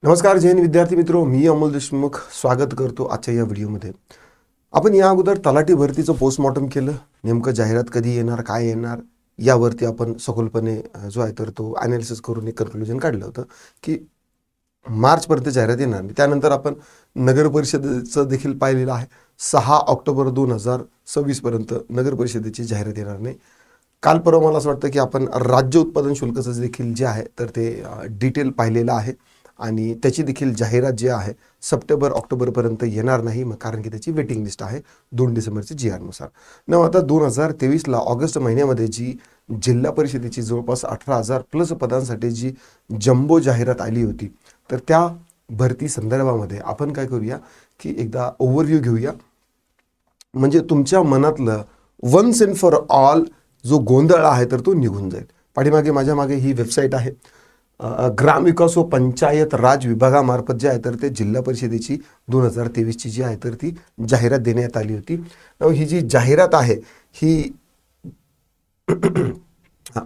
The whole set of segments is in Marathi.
नमस्कार जय हिंद विद्यार्थी मित्रो, मी अमोल देशमुख स्वागत करतो आजच्या या व्हिडिओमध्ये. आपण या अगोदर तलाठी भरतीचं पोस्टमॉर्टम केलं. नेमकं जाहिरात कधी येणार, काय येणार यावरती आपण सखोलपणे जो आहे तर तो ॲनालिसिस करून एक कन्क्लुजन काढलं होतं की मार्चपर्यंत जाहिरात येणार नाही. त्यानंतर आपण नगर परिषदेचं देखील पाहिलेलं आहे. 6 ऑक्टोबर 2026 पर्यंत नगर परिषदेची जाहिरात येणार नाही. काल परवा मला असं वाटतं की आपण राज्य उत्पादन शुल्काचं देखील जे आहे तर ते डिटेल पाहिलेलं आहे आणि त्याची देखील जाहिरात जी आहे सप्टेंबर ऑक्टोबरपर्यंत येणार नाही, मग कारण की त्याची वेटिंग लिस्ट आहे 2 डिसेंबरची GR नुसार. न आता 2023ला ऑगस्ट महिन्यामध्ये जी जिल्हा परिषदेची जवळपास 18,000+ पदांसाठी जी जम्बो जाहिरात आली होती, तर त्या भरती संदर्भामध्ये आपण काय करूया की एकदा ओव्हरव्ह्यू घेऊया, म्हणजे तुमच्या मनातलं वन्स अँड फॉर ऑल जो गोंधळ आहे तर तो निघून जाईल. पाठीमागे माझ्या मागे ही वेबसाईट आहे. ग्रामविकास व पंचायत राज विभागामार्फत जे आहे तर ते जिल्हा परिषदेची 2023ची जी आहे तर ती जाहिरात देण्यात आली होती. ही जी जाहिरात आहे ही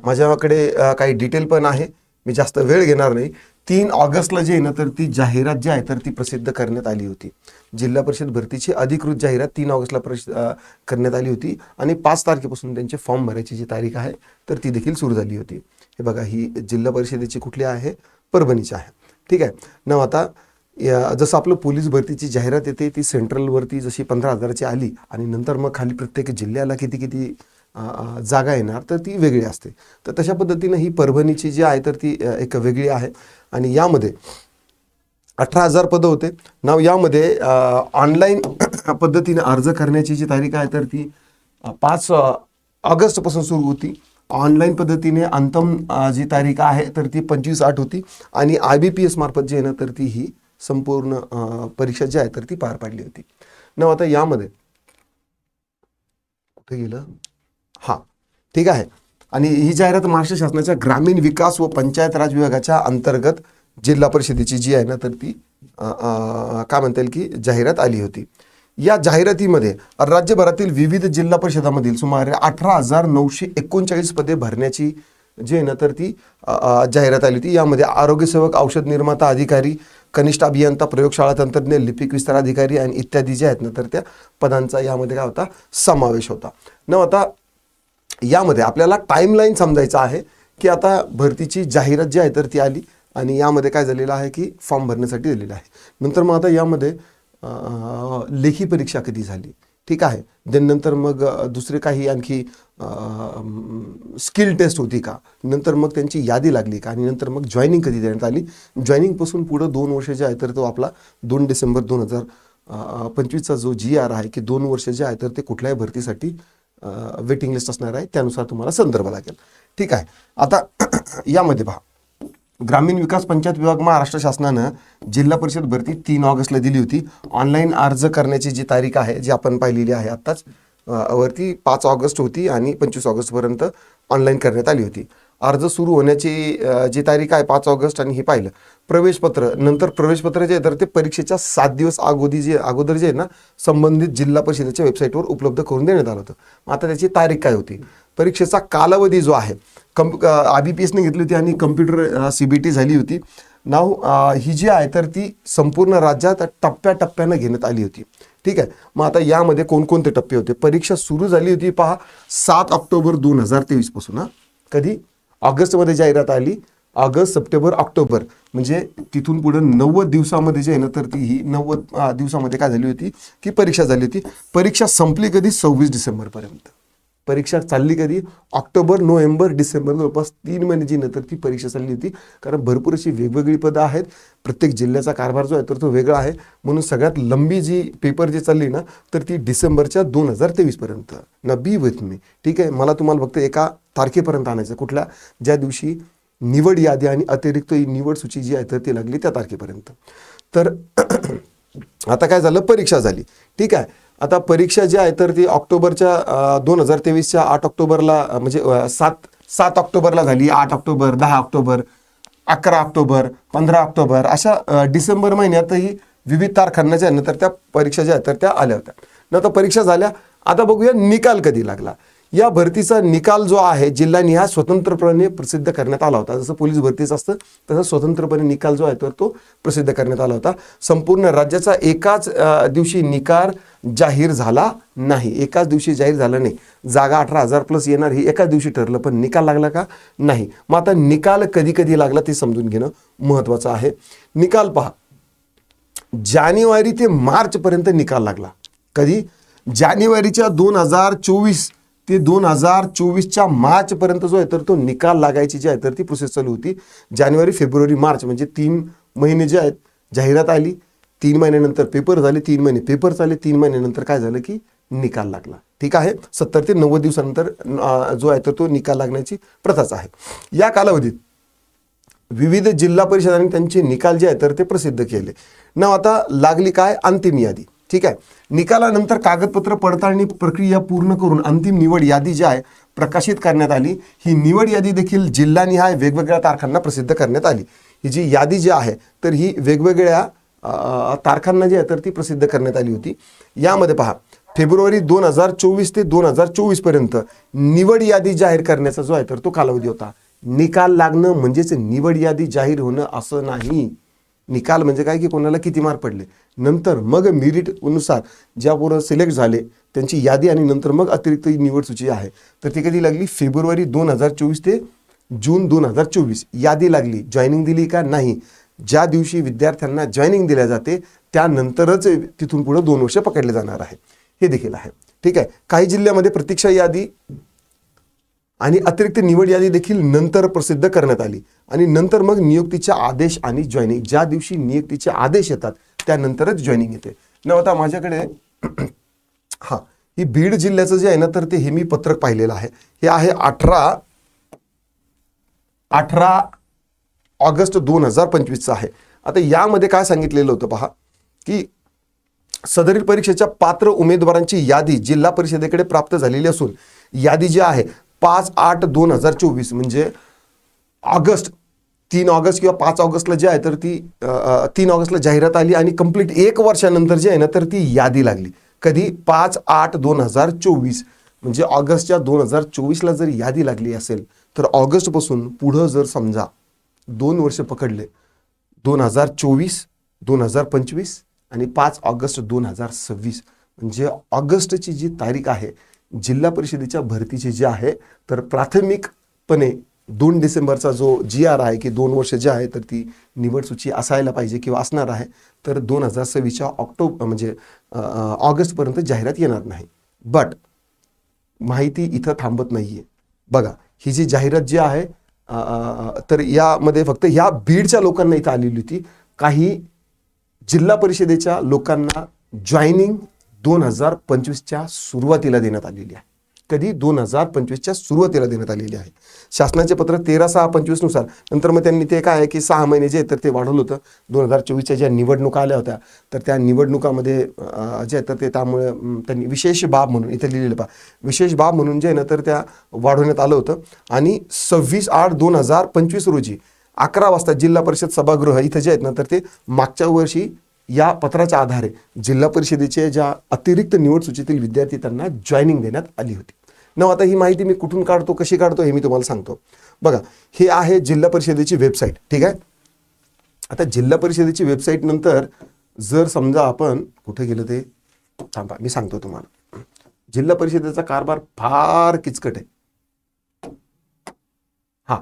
माझ्याकडे काही डिटेल पण आहे, मी जास्त वेळ घेणार नाही. 3 ऑगस्टला जे आहे ना तर ती जाहिरात जी आहे तर ती प्रसिद्ध करण्यात आली होती. जिल्हा परिषद भरतीची अधिकृत जाहिरात 3 ऑगस्टला करण्यात आली होती आणि 5 तारखेपासून त्यांचे फॉर्म भरायची जी तारीख आहे तर ती देखील सुरू झाली होती. हे बघा, ही जिल्हा परिषदेची कुठली आहे, परभणीची आहे. ठीक आहे ना. आता जसं आपलं पोलीस भरतीची जाहिरात येते ती सेंट्रलवरती जशी 15,000ची आली आणि नंतर मग खाली प्रत्येक जिल्ह्याला किती किती जागा येणार तर ती वेगळी असते. तर तशा पद्धतीनं ही परभणीची जी आहे तर ती एक वेगळी आहे आणि यामध्ये 18,000 पदं होते. नाव यामध्ये ऑनलाईन पद्धतीने अर्ज करण्याची जी तारीख आहे तर ती 5 ऑगस्टपासून सुरू होती. ऑनलाईन पद्धतीने अंतिम जी तारीख आहे तर ती 25/8 होती आणि IBPS मार्फत जी आहे ना तर ती ही संपूर्ण परीक्षा जी आहे तर ती पार पाडली होती. न आता यामध्ये कुठे गेलं, हां ठीक आहे. आणि ही जाहिरात महाराष्ट्र शासनाच्या ग्रामीण विकास व पंचायत राज विभागाच्या अंतर्गत जिल्हा परिषदेची जी आहे ना तर ती काय म्हणता येईल की जाहिरात आली होती. या जाहिरातीमध्ये राज्यभरातील विविध जिल्हा परिषदामधील सुमारे 18,939 पदे भरण्याची जी आहे ना तर ती जाहिरात आली होती. यामध्ये आरोग्यसेवक, औषध निर्माता अधिकारी, कनिष्ठ अभियंता, प्रयोगशाळा तंत्रज्ञ, लिपिक विस्तार अधिकारी आणि इत्यादी जे आहेत ना तर त्या पदांचा यामध्ये काय होता, समावेश होता. न आता यामध्ये आपल्याला टाईमलाईन समजायचं आहे की आता भरतीची जाहिरात जी आहे तर ती आली आणि यामध्ये काय झालेलं आहे की फॉर्म भरण्यासाठी दिलेलं आहे. नंतर मग आता यामध्ये लेखी परीक्षा कधी झाली, ठीक आहे. देन नंतर मग दुसरे काही आणखी स्किल टेस्ट होती का, नंतर मग त्यांची यादी लागली का आणि नंतर मग जॉईनिंग कधी देण्यात आली. जॉईनिंगपासून पुढं 2 वर्ष जे आहे तर तो आपला 2 डिसेंबर 2025चा जो GR आहे की 2 वर्ष जे आहे तर ते कुठल्याही भरतीसाठी वेटिंग लिस्ट असणार आहे, त्यानुसार तुम्हाला संदर्भ लागेल. ठीक आहे. आता यामध्ये पहा, ग्रामीण विकास पंचायत विभाग महाराष्ट्र शासनानं जिल्हा परिषद भरती 3 ऑगस्टला दिली होती. ऑनलाईन अर्ज करण्याची जी तारीख आहे जी आपण पाहिलेली आहे आत्ताच वरती 5 ऑगस्ट होती आणि 25 ऑगस्टपर्यंत ऑनलाईन करण्यात आली होती. अर्ज सुरू होण्याची जी तारीख आहे 5 ऑगस्ट आणि हे पाहिलं. प्रवेशपत्र, नंतर प्रवेशपत्र जे आहे तर ते परीक्षेच्या 7 दिवस अगोदर जे आहे ना संबंधित जिल्हा परिषदेच्या वेबसाईटवर उपलब्ध करून देण्यात आलं होतं. आता त्याची तारीख काय होती, परीक्षेचा कालावधी जो आहे IBPSने घेतली होती आणि कम्प्युटर CBT झाली होती. नाव ही जी आहे तर ती संपूर्ण राज्यात टप्प्याटप्प्यानं घेण्यात आली होती. ठीक आहे. मग आता यामध्ये कोणकोणते टप्पे होते. परीक्षा सुरू झाली होती पहा 7 ऑक्टोबर 2023 पासून. कधी ऑगस्टमध्ये जाहिरात आली, ऑगस्ट, सप्टेंबर, ऑक्टोबर, म्हणजे तिथून पुढे 90 दिवसामध्ये जे आहे ना तर ती ही 90 दिवसामध्ये काय झाली होती की परीक्षा झाली होती. परीक्षा संपली कधी, 26 डिसेंबरपर्यंत. परीक्षा चालली कधी, ऑक्टोबर, नोव्हेंबर, डिसेंबर, जवळपास 3 महिने जी नंतर ती परीक्षा चालली होती. कारण भरपूर अशी वेगवेगळी पदं आहेत, प्रत्येक जिल्ह्याचा कारभार जो आहे तर तो वेगळा आहे. म्हणून सगळ्यात लंबी जी पेपर जी चालली ना तर ती डिसेंबरच्या 2023 पर्यंत. ना बी विथ मी, ठीक आहे. मला तुम्हाला फक्त एका तारखेपर्यंत आणायचं, कुठल्या, ज्या दिवशी निवड यादी आणि अतिरिक्त निवड सूची जी आहे तर ती लागली त्या तारखेपर्यंत. तर आता काय झालं, परीक्षा झाली. ठीक आहे. आता परीक्षा जी आहे तर ती ऑक्टोबरच्या 2023च्या 8 ऑक्टोबरला म्हणजे 7 ऑक्टोबरला झाली, 8 ऑक्टोबर, 10 ऑक्टोबर, 11 ऑक्टोबर, 15 ऑक्टोबर, अशा डिसेंबर महिन्यातही विविध तारखांच्या नंतर त्या परीक्षा ज्या आहेत तर त्या आल्या होत्या. नंतर परीक्षा झाल्या. आता बघूया निकाल कधी लागला. या भरतीचा निकाल जो आहे जिल्हानिहाय स्वतंत्रपणे प्रसिद्ध करण्यात आला होता. जसं पोलीस भरतीचं असतं तसं स्वतंत्रपणे निकाल जो आहे तर तो प्रसिद्ध करण्यात आला होता. संपूर्ण राज्याचा एकाच दिवशी निकाल जाहीर झाला नाही. एकाच दिवशी जाहीर झाला नाही. जागा 18,000 प्लस येणार ही एकाच दिवशी ठरलं, पण निकाल लागला का? नाही. मग आता निकाल कधी कधी लागला ते समजून घेणं महत्त्वाचं आहे. निकाल पहा, जानेवारी ते मार्च पर्यंत निकाल लागला. कधी? जानेवारीच्या 2024 ते 2024च्या मार्च पर्यंत जो आहे तर तो निकाल लागायची जी आहे तर ती प्रोसेस चालू होती. जानेवारी, फेब्रुवारी, मार्च म्हणजे 3 महिने जे आहेत जाहिरात आली, 3 महिन्यानंतर पेपर झाले, 3 महिने पेपर चालले, 3 महिन्यानंतर काय झालं की निकाल लागला. ठीक आहे. 70 ते 90 दिवसानंतर जो आहे तर तो निकाल लागण्याची प्रथाच आहे. या कालावधीत विविध जिल्हा परिषदांनी त्यांचे निकाल जे आहे तर ते प्रसिद्ध केले. ना आता लागली काय? अंतिम यादी. ठीक आहे. निकालानंतर कागदपत्र पडताळणी प्रक्रिया पूर्ण करून अंतिम निवड यादी जी आहे प्रकाशित करण्यात आली. ही निवड यादी देखील जिल्हानिहाय वेगवेगळ्या तारखांना प्रसिद्ध करण्यात आली. ही जी यादी जी आहे तर ही वेगवेगळ्या तारखांना जी आहे तर ती प्रसिद्ध करण्यात आली होती. यामध्ये पहा, फेब्रुवारी 2024 ते 2024 पर्यंत निवड यादी जाहीर करण्याचा जो आहे तर तो कालावधी होता. निकाल लागणं म्हणजेच निवड यादी जाहीर होणं असं नाही. निकाल म्हणजे काय की कोणाला किती मार्क पडले, नंतर मग मेरिट अनुसार ज्या पोरं सिलेक्ट झाले त्यांची यादी आणि नंतर मग अतिरिक्त निवड सूची आहे तर ती कधी लागली? फेब्रुवारी 2024 ते जून 2024 यादी लागली. जॉईनिंग दिली का? नाही. ज्या दिवशी विद्यार्थ्यांना जॉईनिंग दिल्या जाते त्यानंतरच तिथून पुढे 2 वर्ष पकडले जाणार आहे. हे देखील आहे. ठीक आहे. काही जिल्ह्यामध्ये प्रतीक्षा यादी आणि अतिरिक्त निवड यादी देखील नंतर प्रसिद्ध करण्यात आली आणि नंतर मग नियुक्तीचे आदेश आणि जॉईनिंग, ज्या दिवशी नियुक्तीचे आदेश येतात त्यानंतरच जॉईनिंग येते. न आता माझ्याकडे हा ही बीड जिल्ह्याचं जे आहे ना तर ते हे मी पत्रक पाहिलेलं आहे. हे आहे 18 ऑगस्ट 2025 आहे. आता यामध्ये काय सांगितलेलं होतं पहा की सदरील परीक्षेच्या पात्र उमेदवारांची यादी जिल्हा परिषदेकडे प्राप्त झालेली असून यादी जी आहे 5/8/2024 म्हणजे ऑगस्ट 3 ऑगस्ट किंवा 5 ऑगस्टला जे आहे तर ती 3 ऑगस्टला जाहिरात आली आणि कंप्लीट 1 वर्षानंतर जे आहे ना तर ती यादी लागली. कधी? 5/8/2024 म्हणजे ऑगस्टच्या 2024ला जर यादी लागली असेल तर ऑगस्टपासून पुढं जर समजा 2 वर्ष पकडले, 2024, 2025 आणि 5 ऑगस्ट 2026 म्हणजे ऑगस्टची जी तारीख आहे जिल्हा परिषदेच्या भरतीची जी आहे तर प्राथमिकपणे 2 डिसेंबरचा जो GR आहे की 2 वर्ष जे आहे तर ती निवड सूची असायला पाहिजे किंवा असणार आहे तर 2026च्या ऑक्टोबर म्हणजे ऑगस्टपर्यंत जाहिरात येणार नाही. बट माहिती इथं थांबत नाही आहे. बघा, ही जी जाहिरात जी आहे तर यामध्ये फक्त ह्या बीडच्या लोकांना इथं आलेली होती. काही जिल्हा परिषदेच्या लोकांना जॉईनिंग 2025च्या सुरुवातीला देण्यात आलेली आहे. कधी? 2025च्या सुरुवातीला देण्यात आलेली आहे. शासनाचे पत्र 13/6/25 नुसार नंतर मग त्यांनी ते काय आहे की 6 महिने जे तर ते वाढवलं होतं. 2024च्या ज्या निवडणुका आल्या होत्या तर त्या निवडणुकामध्ये जे तर ते त्यामुळे त्यांनी विशेष बाब म्हणून इथे लिहिलेलं पहा, विशेष बाब म्हणून जे ना तर त्या वाढवण्यात आलं होतं. आणि 26/8/2025 रोजी 11 वाजता जिल्हा परिषद सभागृह इथं जे आहेत ना तर ते मागच्या वर्षी या पत्राच्या आधारे जिल्हा परिषदेचे ज्या अतिरिक्त निवड सूचीतील विद्यार्थी त्यांना जॉईनिंग देण्यात आली होती. न आता ही माहिती मी कुठून काढतो, कशी काढतो हे मी तुम्हाला सांगतो. बघा, हे आहे जिल्हा परिषदेची वेबसाईट. ठीक आहे. आता जिल्हा परिषदेची वेबसाईट नंतर जर समजा आपण कुठे गेलं ते थांबा मी सांगतो तुम्हाला. जिल्हा परिषदेचा कारभार फार किचकट आहे. हा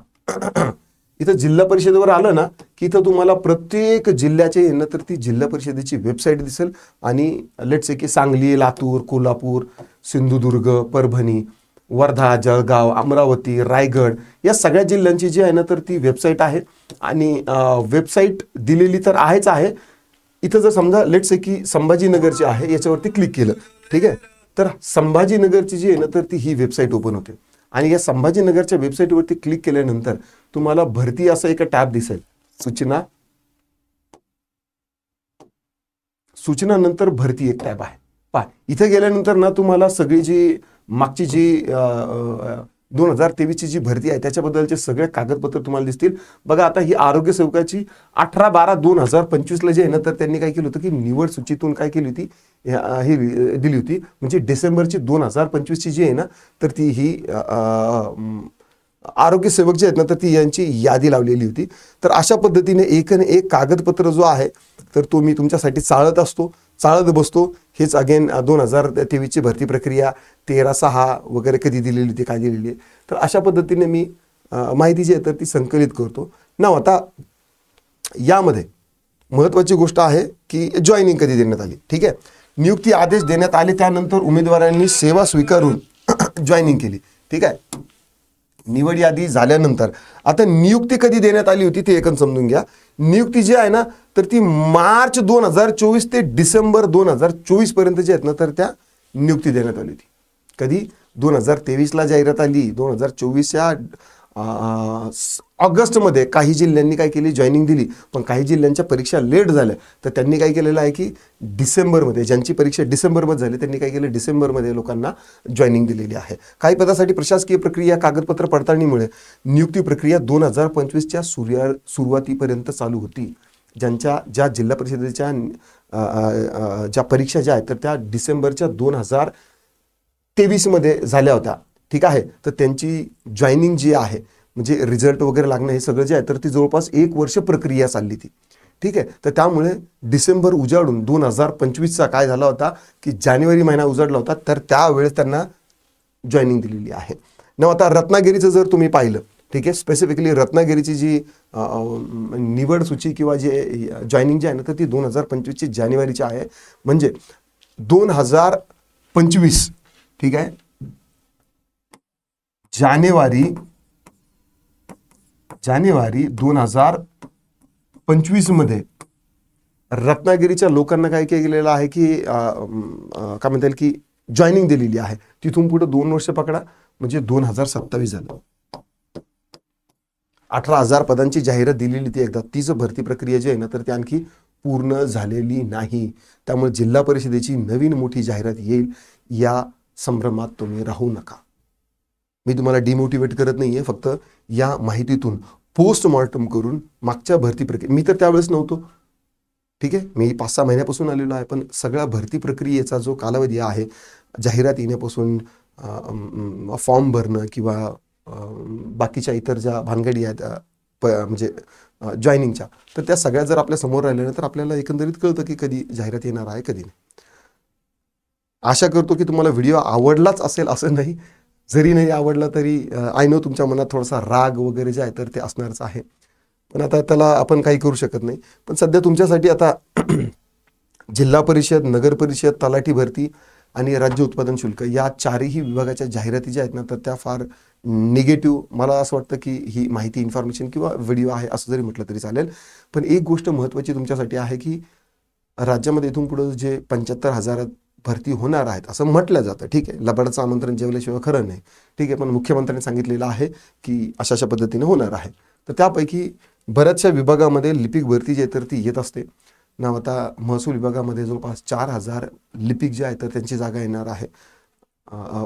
इथं जिल्हा परिषदेवर आलं ना की इथं तुम्हाला प्रत्येक जिल्ह्याचे येणं तर ती जिल्हा परिषदेची वेबसाईट दिसेल. आणि लेट्स से की सांगली, लातूर, कोल्हापूर, सिंधुदुर्ग, परभणी, वर्धा, जळगाव, अमरावती, रायगड या सगळ्या जिल्ह्यांची जी आहे ना तर ती वेबसाईट आहे. आणि वेबसाईट दिलेली तर आहेच आहे. इथं जर समजा लेट्स से की संभाजीनगरची आहे याच्यावरती क्लिक केलं, ठीक आहे, तर संभाजीनगरची जी आहे ना तर ती ही वेबसाईट ओपन होते. आणि या संभाजीनगरच्या वेबसाईटवरती क्लिक केल्यानंतर तुम्हाला भरती असं एक टॅब दिसेल, सूचना नंतर भरती एक टॅब आहे. पहा, इथे गेल्यानंतर ना तुम्हाला सगळी जी मागची जी 2023ची जी भरती आहे त्याच्याबद्दलचे सगळे कागदपत्र तुम्हाला दिसतील. बघा आता ही आरोग्य सेवकाची 18/12/2025 जे आहे ना, तर त्यांनी काय केलं होतं की निवड सूचीतून काय केली होती, ही दिली होती. म्हणजे डिसेंबरची 2025ची जी आहे ना, तर ती ही आरोग्य सेवक जे आहेत ना, तर ती यांची यादी लावलेली होती. तर अशा पद्धतीने एकन एक कागदपत्र जो आहे तर तो मी तुमच्यासाठी चाळत बसतो. हेच अगेन 2023ची भरती प्रक्रिया 13/6 वगैरे कधी दिलेली होती, काय दिलेली आहे. तर अशा पद्धतीने मी माहिती जी आहे तर ती संकलित करतो ना. आता यामध्ये महत्त्वाची गोष्ट आहे की जॉईनिंग कधी देण्यात आली. ठीक आहे, नियुक्ती आदेश देण्यात आले, त्यानंतर उमेदवारांनी सेवा स्वीकारून जॉईनिंग केली. ठीक आहे, निवड यादी झाल्यानंतर आता नियुक्ती कधी देण्यात आली होती ते एकच समजून घ्या. नियुक्ती जी आहे ना, तर ती मार्च 2024 ते डिसेंबर 2024 पर्यंत जे आहेत ना, तर त्या नियुक्ती देण्यात आली होती. कधी 2023ला जाहिरात आली, 2024च्या ऑगस्टमध्ये काही जिल्ह्यांनी काय केली, जॉईनिंग दिली. पण काही जिल्ह्यांच्या परीक्षा लेट झाल्या, तर त्यांनी काय केलेलं आहे की डिसेंबरमध्ये, ज्यांची परीक्षा डिसेंबरमध्ये झाली त्यांनी काय केलं, डिसेंबरमध्ये लोकांना जॉईनिंग दिलेली आहे. काही पदासाठी प्रशासकीय प्रक्रिया कागदपत्र पडताळणीमुळे नियुक्ती प्रक्रिया 2025च्या सुरुवातीपर्यंत चालू होती. ज्या जिल्हा परिषदेच्या ज्या परीक्षा ज्या आहेत तर त्या डिसेंबरच्या 2023मध्ये झाल्या होत्या. ठीक आहे, तर त्यांची जॉईनिंग जी आहे म्हणजे रिझल्ट वगैरे लागणं हे सगळं जे आहे तर ती जवळपास 1 वर्ष प्रक्रिया चालली ती. ठीक आहे, तर त्यामुळे डिसेंबर उजाडून 2025चा काय झाला होता की जानेवारी महिना उजाडला होता, तर त्यावेळेस त्यांना जॉईनिंग दिलेली आहे. न आता रत्नागिरीचं जर तुम्ही पाहिलं, ठीक आहे, स्पेसिफिकली रत्नागिरीची जी निवड सूची किंवा जे जॉईनिंग जी आहे ना, तर ती 2025ची जानेवारीची आहे. म्हणजे 2025, ठीक आहे, जानेवारी 2025 मध्ये रत्नागिरीच्या लोकांना काय केलेलं आहे की काय म्हणता येईल की जॉईनिंग दिलेली आहे. तिथून पुढे 2 वर्ष पकडा, म्हणजे 2027 झालं. 18,000 पदांची जाहिरात दिलेली ती एकदा, तीच भरती प्रक्रिया जी आहे ना, तर ती आणखी पूर्ण झालेली नाही. त्यामुळे जिल्हा परिषदेची नवीन मोठी जाहिरात येईल, या संभ्रमात तुम्ही राहू नका. मी तुम्हाला डिमोटिवेट करत नाहीये, फक्त या माहितीतून पोस्टमॉर्टम करून मागच्या भरती प्रक्रिया, मी तर त्यावेळेस नव्हतो, ठीक आहे, मी 5-6 महिन्यापासून आलेलो आहे, पण सगळ्या भरती प्रक्रियेचा जो कालावधी आहे, जाहिरात येण्यापासून फॉर्म भरणं किंवा बाकीच्या इतर ज्या भानगडी आहेत म्हणजे जॉईनिंगच्या, तर त्या सगळ्या जर आपल्या समोर राहिल्या ना, तर आपल्याला एकंदरीत कळतं की कधी जाहिरात येणार आहे, कधी नाही. आशा करतो की तुम्हाला व्हिडिओ आवडलाच असेल, असं नाही. जरी नाही आवडला तरी आय नो तुमच्या मनात थोडासा राग वगैरे जे आहे तर ते असणारच आहे, पण आता त्याला आपण काही करू शकत नाही. पण सध्या तुमच्यासाठी आता जिल्हा परिषद, नगर परिषद, तलाठी भरती आणि राज्य उत्पादन शुल्क या 4ही विभागाच्या जाहिराती ज्या आहेत ना, तर त्या फार निगेटिव्ह, मला असं वाटतं की ही माहिती, इन्फॉर्मेशन किंवा व्हिडिओ आहे असं जरी म्हटलं तरी चालेल. पण एक गोष्ट महत्त्वाची तुमच्यासाठी आहे की राज्यामध्ये इथून पुढं जे 75,000 भरती होणार आहेत असं म्हटलं जातं. ठीक आहे, लबाडाचं आमंत्रण जेवल्याशिवाय खरं नाही. ठीक आहे, पण मुख्यमंत्र्यांनी सांगितलेलं आहे की अशा पद्धतीने होणार आहे. तर त्यापैकी बऱ्याचशा विभागामध्ये लिपिक भरती जी आहे तर ती येत असते ना. आता महसूल विभागामध्ये जवळपास 4,000 लिपिक जे आहे तर त्यांची जागा येणार आहे.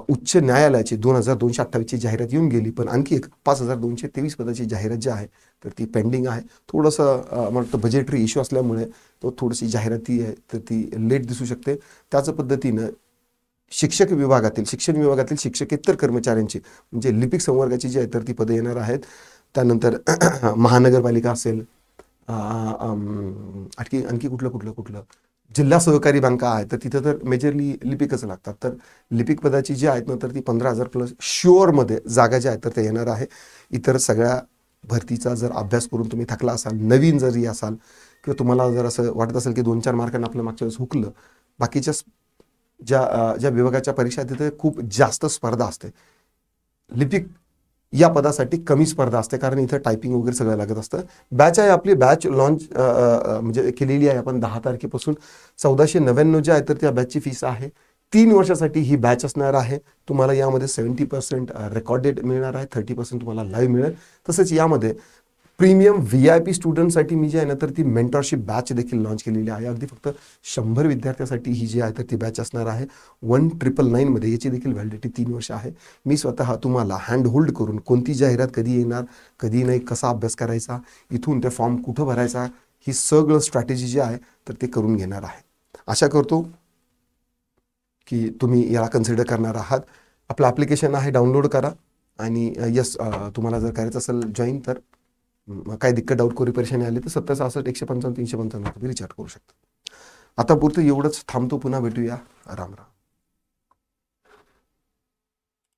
उच्च न्यायालयाची 2,228ची जाहिरात येऊन गेली, पण आणखी एक 5,223 पदाची जाहिरात जी आहे तर ती पेंडिंग आहे. थोडंसं मला वाटतं बजेटरी इश्यू असल्यामुळे तो थोडीशी जाहिराती आहे तर ती लेट दिसू शकते. त्याच पद्धतीनं शिक्षण विभागातील शिक्षकेतर कर्मचाऱ्यांची म्हणजे लिपिक संवर्गाची जी आहे तर ती पदं येणार आहेत. त्यानंतर महानगरपालिका असेल, आणखी कुठलं जिल्हा सहकारी बँका आहे तर तिथं तर मेजरली लिपिकच लागतात. तर लिपिक पदाची जी आहेत ना तर ती 15,000+ शुअरमध्ये जागा ज्या आहेत तर त्या येणार आहे. इतर सगळ्या भरतीचा जर अभ्यास करून तुम्ही थकला असाल, नवीन जरी असाल किंवा तुम्हाला जर असं वाटत असेल की 2-4 मार्कांना आपलं मागच्या वेळेस हुकलं, बाकीच्या ज्या विभागाच्या परीक्षा तिथे खूप जास्त स्पर्धा असते. लिपिक या पदासाठी कमी स्पर्धा असते, कारण इथं टायपिंग वगैरे सगळं लागत असतं. बॅच आहे आपली, बॅच लॉन्च म्हणजे केलेली आहे आपण 10 तारखेपासून. 1499 जे आहे तर त्या बॅचची फीस आहे. 3 वर्षासाठी ही बॅच असणार आहे. तुम्हाला यामध्ये 70% रेकॉर्डेड मिळणार आहे, 30% तुम्हाला लाईव्ह मिळेल. तसंच यामध्ये प्रीमियम VIP स्टुडंटसाठी मी जे आहे ना तर ती मेंटॉरशिप बॅच देखील लॉन्च केलेली आहे. अगदी फक्त 100 विद्यार्थ्यासाठी ही जी आहे तर ती बॅच असणार आहे 1999 मध्ये. याची देखील व्हॅलिडिटी 3 वर्ष आहे. मी स्वतः तुम्हाला हँड होल्ड करून कोणती जाहिरात कधी येणार, कधी नाही, कसा अभ्यास करायचा, इथून ते फॉर्म कुठं भरायचा, ही सगळं स्ट्रॅटेजी जी आहे तर ते करून घेणार आहे. आशा करतो की तुम्ही याला कन्सिडर करणार आहात. आपलं ॲप्लिकेशन आहे, डाउनलोड करा आणि तुम्हाला जर करायचं असेल जॉईन तर काय दिक्कत, डाऊट, कोरी, परेशानी आली तर 70 155 355 तुम्ही रिचार्ज करू शकता. आता पुरतं एवढंच, थांबतो, पुन्हा भेटूया. राम राम.